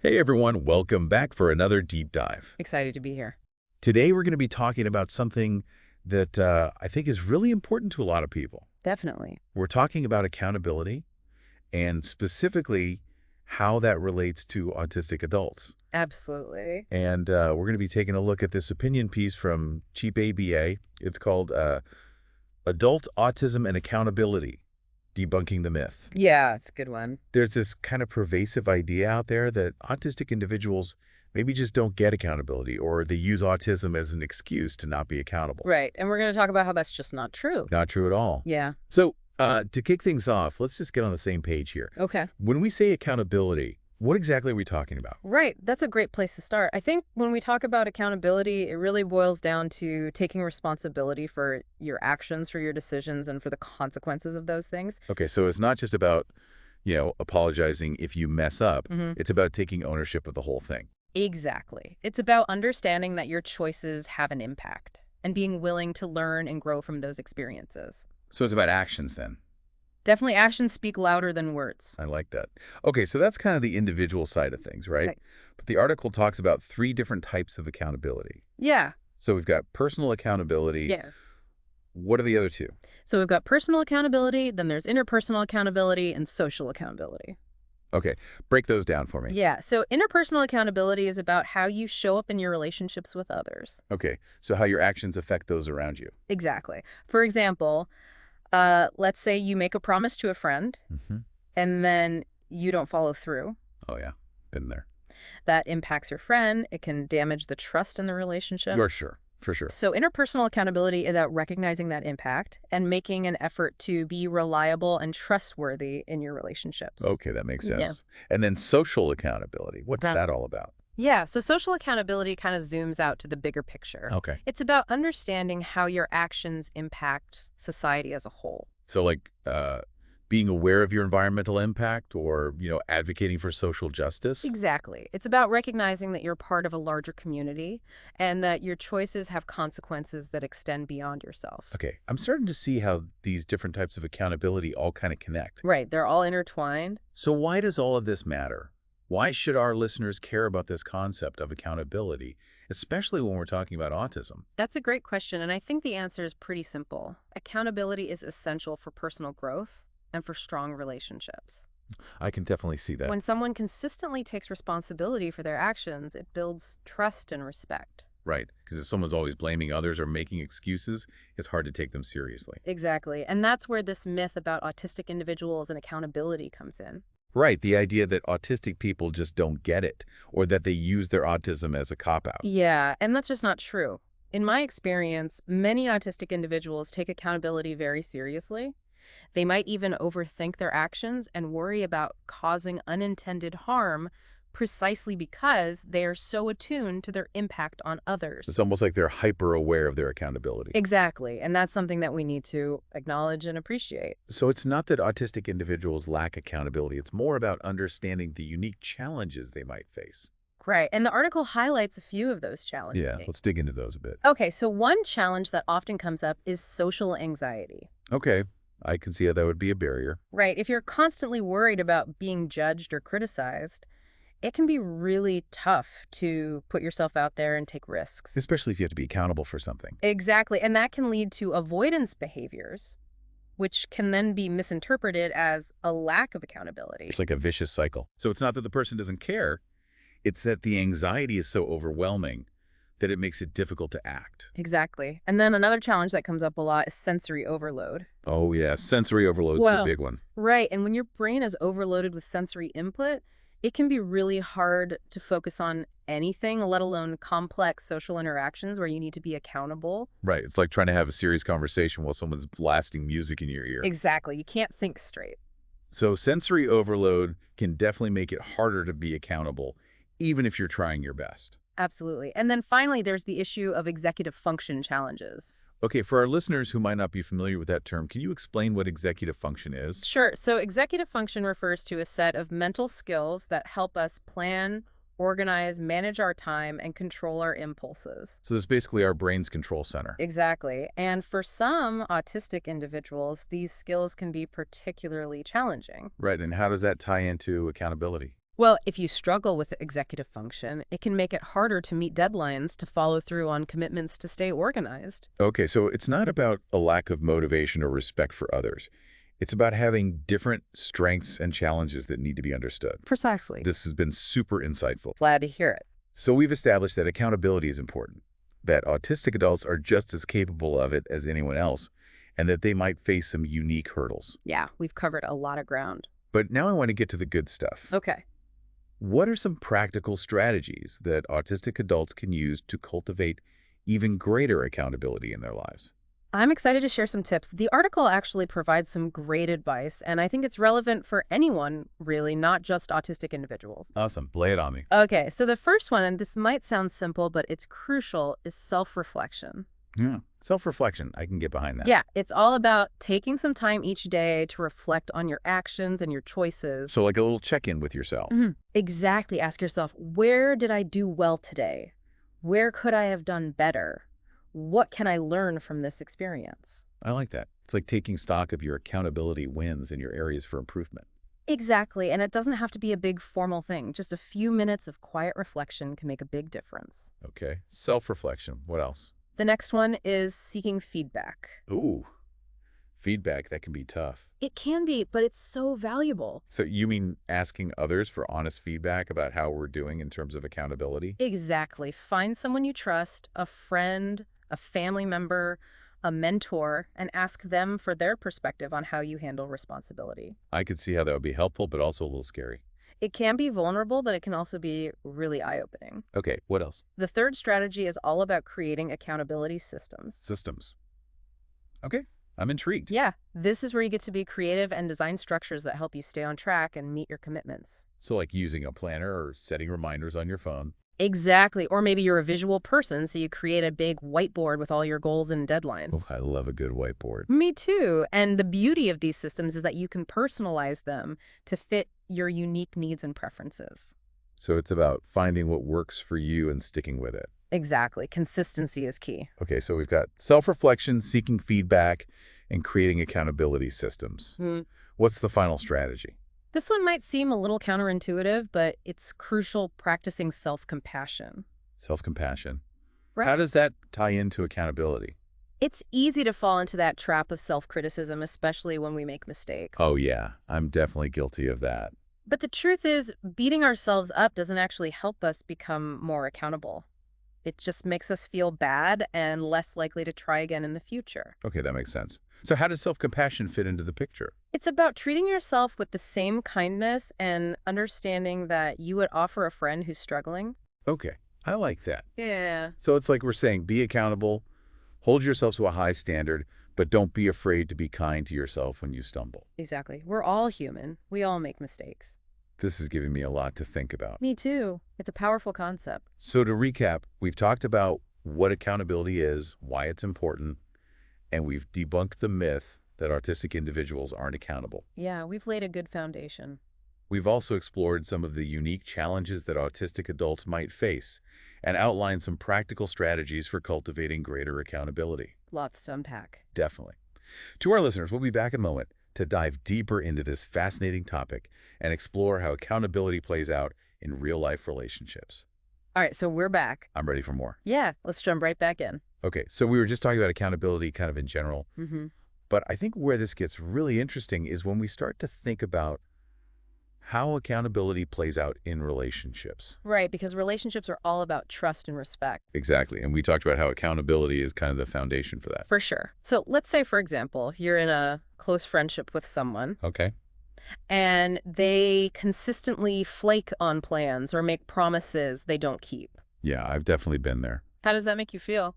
Hey everyone, welcome back for another deep dive. Excited to be here. Today we're going to be talking about something that I think is really important to a lot of people. Definitely. We're talking about accountability and specifically how that relates to autistic adults. Absolutely. And we're going to be taking a look at this opinion piece from Cheap ABA. It's called Adult Autism and Accountability, Debunking the Myth. Yeah, it's a good one. There's this kind of pervasive idea out there that autistic individuals maybe just don't get accountability, or they use autism as an excuse to not be accountable. Right. And we're going to talk about how that's just not true. Not true at all. Yeah. So to kick things off, let's just get on the same page here. Okay. When we say accountability, what exactly are we talking about? Right. That's a great place to start. I think when we talk about accountability, it really boils down to taking responsibility for your actions, for your decisions, and for the consequences of those things. Okay, so it's not just about, apologizing if you mess up. Mm-hmm. It's about taking ownership of the whole thing. Exactly. It's about understanding that your choices have an impact and being willing to learn and grow from those experiences. So it's about actions then. Definitely actions speak louder than words. I like that. Okay, so that's kind of the individual side of things, right? Right. But the article talks about 3 different types of accountability. Yeah. So we've got personal accountability. Yeah. What are the other 2? So we've got personal accountability, then there's interpersonal accountability, and social accountability. Okay, break those down for me. Yeah, so interpersonal accountability is about how you show up in your relationships with others. Okay, so how your actions affect those around you. Exactly. For example, let's say you make a promise to a friend, Mm-hmm. and then you don't follow through. Oh, yeah, been there. That impacts your friend. It can damage the trust in the relationship. You're sure, for sure. So interpersonal accountability is about recognizing that impact and making an effort to be reliable and trustworthy in your relationships. Okay, that makes sense. Yeah. And then social accountability, what's that all about? Yeah, so social accountability kind of zooms out to the bigger picture. Okay. It's about understanding how your actions impact society as a whole. So like being aware of your environmental impact or, advocating for social justice? Exactly. It's about recognizing that you're part of a larger community and that your choices have consequences that extend beyond yourself. Okay, I'm starting to see how these different types of accountability all kind of connect. Right, they're all intertwined. So why does all of this matter? Why should our listeners care about this concept of accountability, especially when we're talking about autism? That's a great question, and I think the answer is pretty simple. Accountability is essential for personal growth and for strong relationships. I can definitely see that. When someone consistently takes responsibility for their actions, it builds trust and respect. Right, because if someone's always blaming others or making excuses, it's hard to take them seriously. Exactly, and that's where this myth about autistic individuals and accountability comes in. Right, the idea that autistic people just don't get it, or that they use their autism as a cop-out. Yeah, and that's just not true. In my experience, many autistic individuals take accountability very seriously. They might even overthink their actions and worry about causing unintended harm precisely because they are so attuned to their impact on others. It's almost like they're hyper-aware of their accountability. Exactly, and that's something that we need to acknowledge and appreciate. So it's not that autistic individuals lack accountability. It's more about understanding the unique challenges they might face. Right, and the article highlights a few of those challenges. Yeah, let's dig into those a bit. Okay, so one challenge that often comes up is social anxiety. Okay, I can see how that would be a barrier. Right, if you're constantly worried about being judged or criticized, it can be really tough to put yourself out there and take risks. Especially if you have to be accountable for something. Exactly, and that can lead to avoidance behaviors, which can then be misinterpreted as a lack of accountability. It's like a vicious cycle. So it's not that the person doesn't care, it's that the anxiety is so overwhelming that it makes it difficult to act. Exactly. And then another challenge that comes up a lot is sensory overload. Oh yeah, sensory overload's a big one. Right, and when your brain is overloaded with sensory input, it can be really hard to focus on anything, let alone complex social interactions where you need to be accountable. Right, it's like trying to have a serious conversation while someone's blasting music in your ear. Exactly, you can't think straight. So sensory overload can definitely make it harder to be accountable, even if you're trying your best. Absolutely. And then finally, there's the issue of executive function challenges. Okay, for our listeners who might not be familiar with that term, can you explain what executive function is? Sure. So executive function refers to a set of mental skills that help us plan, organize, manage our time, and control our impulses. So this is basically our brain's control center. Exactly. And for some autistic individuals, these skills can be particularly challenging. Right, and how does that tie into accountability? Well, if you struggle with executive function, it can make it harder to meet deadlines, to follow through on commitments, to stay organized. Okay, so it's not about a lack of motivation or respect for others. It's about having different strengths and challenges that need to be understood. Precisely. This has been super insightful. Glad to hear it. So we've established that accountability is important, that autistic adults are just as capable of it as anyone else, and that they might face some unique hurdles. Yeah, we've covered a lot of ground. But now I want to get to the good stuff. Okay. What are some practical strategies that autistic adults can use to cultivate even greater accountability in their lives? I'm excited to share some tips. The article actually provides some great advice, and I think it's relevant for anyone, really, not just autistic individuals. Awesome. Lay it on me. Okay, so the first one, and this might sound simple, but it's crucial, is self-reflection. Yeah. Self-reflection. I can get behind that. Yeah, it's all about taking some time each day to reflect on your actions and your choices. So like a little check-in with yourself. Exactly. Ask yourself, where did I do well today? Where could I have done better? What can I learn from this experience? I like that. It's like taking stock of your accountability wins and your areas for improvement. Exactly, and it doesn't have to be a big formal thing. Just a few minutes of quiet reflection can make a big difference. Okay. Self-reflection. What else? The next one is seeking feedback. Ooh, feedback. That can be tough. It can be, but it's so valuable. So you mean asking others for honest feedback about how we're doing in terms of accountability? Exactly. Find someone you trust, a friend, a family member, a mentor, and ask them for their perspective on how you handle responsibility. I could see how that would be helpful, but also a little scary. It can be vulnerable, but it can also be really eye-opening. Okay, what else? The third strategy is all about creating accountability systems. Systems. Okay, I'm intrigued. Yeah, this is where you get to be creative and design structures that help you stay on track and meet your commitments. So like using a planner or setting reminders on your phone. Exactly. Or maybe you're a visual person, so you create a big whiteboard with all your goals and deadlines. Oh, I love a good whiteboard. Me too. And the beauty of these systems is that you can personalize them to fit your unique needs and preferences. So it's about finding what works for you and sticking with it. Exactly. Consistency is key. Okay, so we've got self-reflection, seeking feedback, and creating accountability systems. What's the final strategy? This one might seem a little counterintuitive, but it's crucial, practicing self-compassion. Self-compassion. Right. How does that tie into accountability? It's easy to fall into that trap of self-criticism, especially when we make mistakes. Oh yeah, I'm definitely guilty of that. But the truth is, beating ourselves up doesn't actually help us become more accountable. It just makes us feel bad and less likely to try again in the future. Okay, that makes sense. So how does self-compassion fit into the picture? It's about treating yourself with the same kindness and understanding that you would offer a friend who's struggling. Okay, I like that. Yeah. So it's like we're saying, be accountable, hold yourself to a high standard, but don't be afraid to be kind to yourself when you stumble. Exactly. We're all human. We all make mistakes. This is giving me a lot to think about. Me too. It's a powerful concept. So to recap, we've talked about what accountability is, why it's important, and we've debunked the myth that autistic individuals aren't accountable. Yeah, we've laid a good foundation. We've also explored some of the unique challenges that autistic adults might face and outlined some practical strategies for cultivating greater accountability. Lots to unpack. Definitely. To our listeners, we'll be back in a moment to dive deeper into this fascinating topic and explore how accountability plays out in real-life relationships. All right, so we're back. I'm ready for more. Yeah, let's jump right back in. Okay, so we were just talking about accountability kind of in general, Mm-hmm. but I think where this gets really interesting is when we start to think about how accountability plays out in relationships. Right, because relationships are all about trust and respect. Exactly, and we talked about how accountability is kind of the foundation for that. For sure. So let's say, for example, you're in a close friendship with someone Okay. and they consistently flake on plans or make promises they don't keep. Yeah, I've definitely been there. How does that make you feel?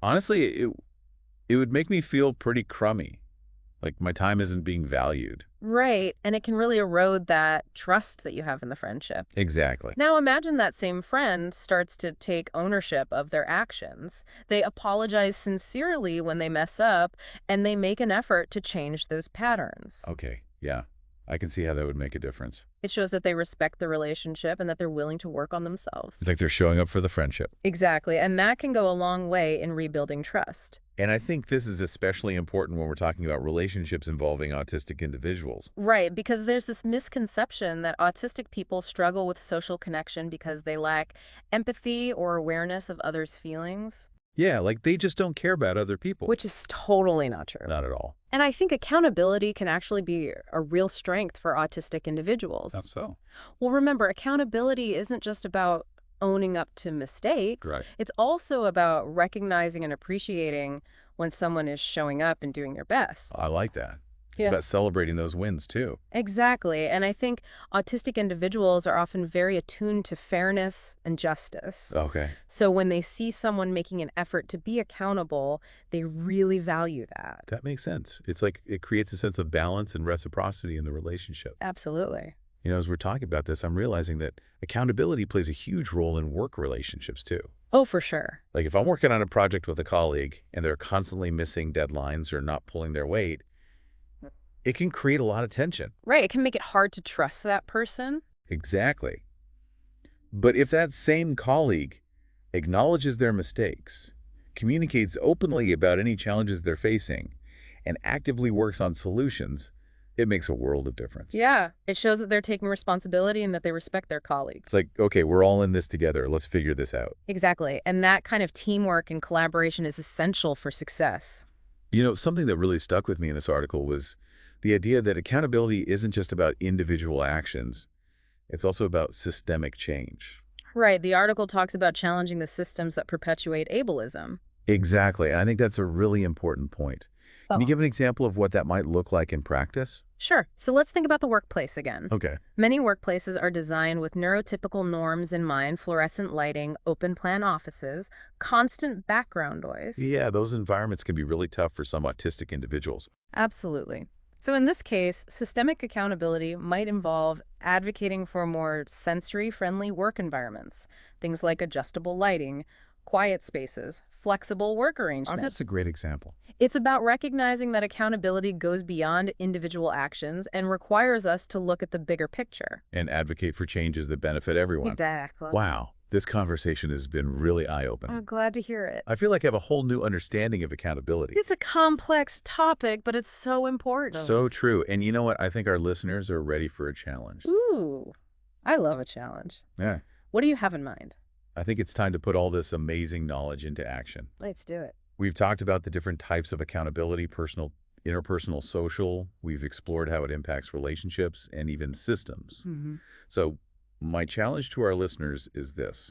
Honestly, it would make me feel pretty crummy, like my time isn't being valued. Right, and it can really erode that trust that you have in the friendship. Exactly. Now imagine that same friend starts to take ownership of their actions. They apologize sincerely when they mess up, and they make an effort to change those patterns. Okay, yeah. I can see how that would make a difference. It shows that they respect the relationship and that they're willing to work on themselves. It's like they're showing up for the friendship. Exactly, and that can go a long way in rebuilding trust. And I think this is especially important when we're talking about relationships involving autistic individuals. Right, because there's this misconception that autistic people struggle with social connection because they lack empathy or awareness of others' feelings. Yeah, like they just don't care about other people. Which is totally not true. Not at all. And I think accountability can actually be a real strength for autistic individuals. How so? Well, remember, accountability isn't just about owning up to mistakes. Right. It's also about recognizing and appreciating when someone is showing up and doing their best. I like that. It's Yeah. about celebrating those wins, too. Exactly. And I think autistic individuals are often very attuned to fairness and justice. Okay. So when they see someone making an effort to be accountable, they really value that. That makes sense. It's like it creates a sense of balance and reciprocity in the relationship. Absolutely. You know, as we're talking about this, I'm realizing that accountability plays a huge role in work relationships, too. Oh, for sure. Like if I'm working on a project with a colleague and they're constantly missing deadlines or not pulling their weight, it can create a lot of tension. Right. It can make it hard to trust that person. Exactly. But if that same colleague acknowledges their mistakes, communicates openly about any challenges they're facing, and actively works on solutions, it makes a world of difference. Yeah. It shows that they're taking responsibility and that they respect their colleagues. It's like, okay, we're all in this together. Let's figure this out. Exactly. And that kind of teamwork and collaboration is essential for success. You know, something that really stuck with me in this article was the idea that accountability isn't just about individual actions. It's also about systemic change. Right. The article talks about challenging the systems that perpetuate ableism. Exactly. And I think that's a really important point. Can you give an example of what that might look like in practice? Sure. So let's think about the workplace again. Okay. Many workplaces are designed with neurotypical norms in mind: fluorescent lighting, open plan offices, constant background noise. Yeah, those environments can be really tough for some autistic individuals. Absolutely. So in this case, systemic accountability might involve advocating for more sensory-friendly work environments, things like adjustable lighting, quiet spaces, flexible work Oh, arrangements. that's a great example. It's about recognizing that accountability goes beyond individual actions and requires us to look at the bigger picture. And advocate for changes that benefit everyone. Exactly. Wow, this conversation has been really eye-opening. I'm glad to hear it. I feel like I have a whole new understanding of accountability. It's a complex topic, but it's so important. So true. And you know what? I think our listeners are ready for a challenge. Ooh, I love a challenge. Yeah. What do you have in mind? I think it's time to put all this amazing knowledge into action. Let's do it. We've talked about the different types of accountability, personal, interpersonal, social. We've explored how it impacts relationships and even systems. So my challenge to our listeners is this.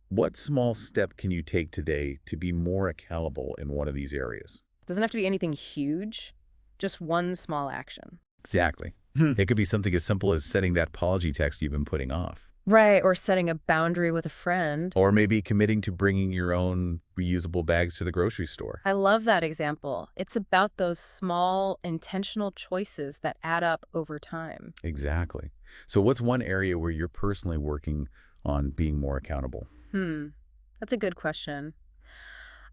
What small step can you take today to be more accountable in one of these areas? Doesn't have to be anything huge, just one small action. Exactly. It could be something as simple as sending that apology text you've been putting off. Right, or setting a boundary with a friend. Or maybe committing to bringing your own reusable bags to the grocery store. I love that example. It's about those small, intentional choices that add up over time. Exactly. So what's one area where you're personally working on being more accountable? That's a good question.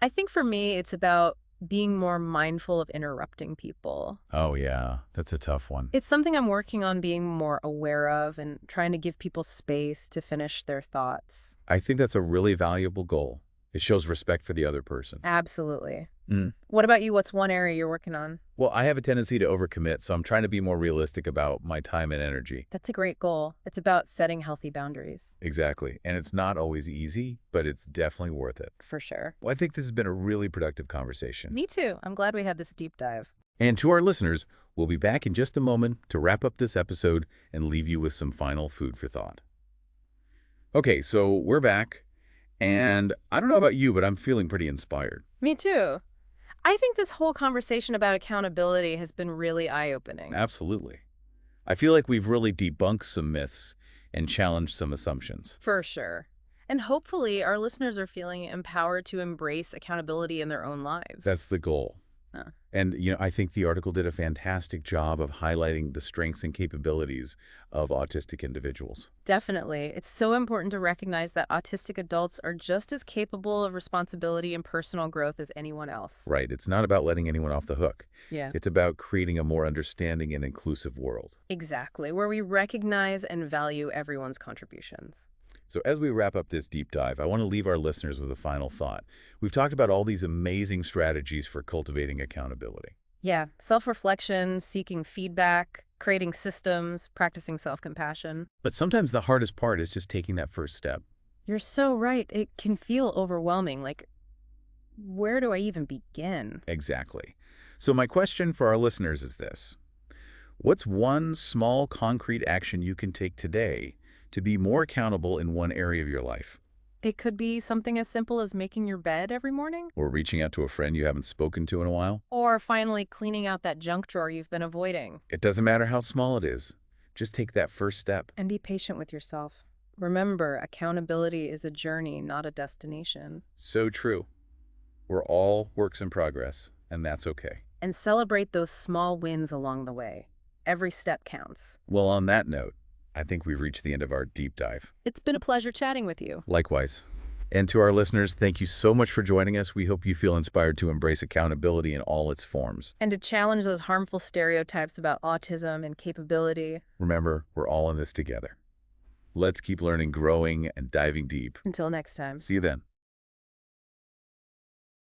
I think for me, it's about being more mindful of interrupting people. Oh, yeah. That's a tough one. It's something I'm working on being more aware of and trying to give people space to finish their thoughts. I think that's a really valuable goal. It shows respect for the other person. Absolutely. Mm. What about you? What's one area you're working on? Well, I have a tendency to overcommit, so I'm trying to be more realistic about my time and energy. That's a great goal. It's about setting healthy boundaries. Exactly. And it's not always easy, but it's definitely worth it. For sure. Well, I think this has been a really productive conversation. Me too. I'm glad we had this deep dive. And to our listeners, we'll be back in just a moment to wrap up this episode and leave you with some final food for thought. Okay, so we're back. And I don't know about you, but I'm feeling pretty inspired. Me too. I think this whole conversation about accountability has been really eye-opening. Absolutely. I feel like we've really debunked some myths and challenged some assumptions. For sure. And hopefully our listeners are feeling empowered to embrace accountability in their own lives. That's the goal. And, I think the article did a fantastic job of highlighting the strengths and capabilities of autistic individuals. Definitely. It's so important to recognize that autistic adults are just as capable of responsibility and personal growth as anyone else. Right. It's not about letting anyone off the hook. Yeah. It's about creating a more understanding and inclusive world. Exactly, where we recognize and value everyone's contributions. So as we wrap up this deep dive, I want to leave our listeners with a final thought. We've talked about all these amazing strategies for cultivating accountability. Yeah, self-reflection, seeking feedback, creating systems, practicing self-compassion. But sometimes the hardest part is just taking that first step. You're so right. It can feel overwhelming. Like, where do I even begin? Exactly. So my question for our listeners is this. What's one small concrete action you can take today to be more accountable in one area of your life? It could be something as simple as making your bed every morning, Or reaching out to a friend you haven't spoken to in a while? or finally cleaning out that junk drawer you've been avoiding. It doesn't matter how small it is. Just take that first step. And be patient with yourself. Remember, accountability is a journey, not a destination. So true. We're all works in progress, and that's okay. And celebrate those small wins along the way. Every step counts. Well, on that note, I think we've reached the end of our deep dive. It's been a pleasure chatting with you. Likewise. And to our listeners, thank you so much for joining us. We hope you feel inspired to embrace accountability in all its forms. And to challenge those harmful stereotypes about autism and capability. Remember, we're all in this together. Let's keep learning, growing, and diving deep. Until next time. See you then.